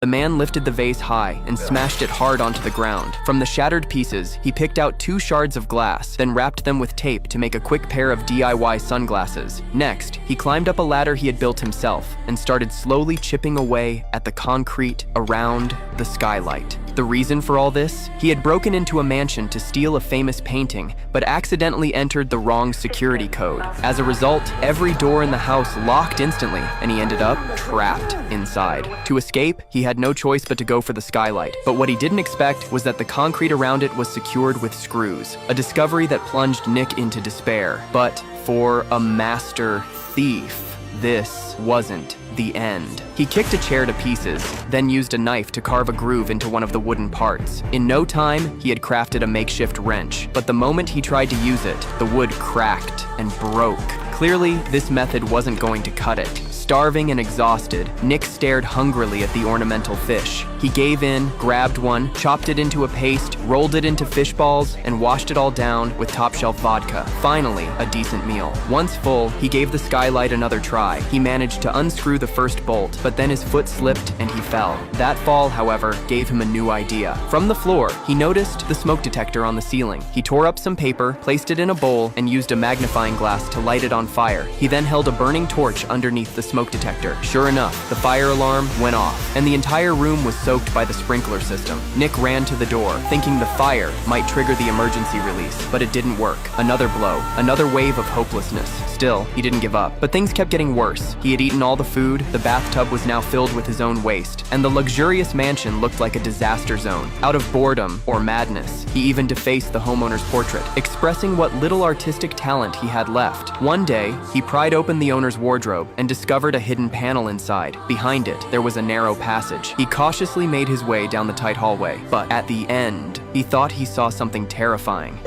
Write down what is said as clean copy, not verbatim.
The man lifted the vase high and smashed it hard onto the ground. From the shattered pieces, he picked out 2 shards of glass, then wrapped them with tape to make a quick pair of DIY sunglasses. Next, he climbed up a ladder he had built himself and started slowly chipping away at the concrete around the skylight. The reason for all this? He had broken into a mansion to steal a famous painting, but accidentally entered the wrong security code. As a result, every door in the house locked instantly, and he ended up trapped inside. To escape, he had no choice but to go for the skylight. But what he didn't expect was that the concrete around it was secured with screws, a discovery that plunged Nick into despair. But for a master thief, this wasn't the end. He kicked a chair to pieces, then used a knife to carve a groove into one of the wooden parts. In no time, he had crafted a makeshift wrench, but the moment he tried to use it, the wood cracked and broke. Clearly, this method wasn't going to cut it. Starving and exhausted, Nick stared hungrily at the ornamental fish. He gave in, grabbed one, chopped it into a paste, rolled it into fish balls, and washed it all down with top-shelf vodka. Finally, a decent meal. Once full, he gave the skylight another try. He managed to unscrew the first bolt, but then his foot slipped and he fell. That fall, however, gave him a new idea. From the floor, he noticed the smoke detector on the ceiling. He tore up some paper, placed it in a bowl, and used a magnifying glass to light it on fire. He then held a burning torch underneath the smoke detector. Sure enough, the fire alarm went off, and the entire room was soaked by the sprinkler system. Nick ran to the door, thinking the fire might trigger the emergency release, but it didn't work. Another blow, another wave of hopelessness. Still, he didn't give up. But things kept getting worse. He had eaten all the food, the bathtub was now filled with his own waste, and the luxurious mansion looked like a disaster zone. Out of boredom or madness, he even defaced the homeowner's portrait, expressing what little artistic talent he had left. One day, he pried open the owner's wardrobe and discovered a hidden panel inside. Behind it, there was a narrow passage. He cautiously made his way down the tight hallway, but at the end, he thought he saw something terrifying.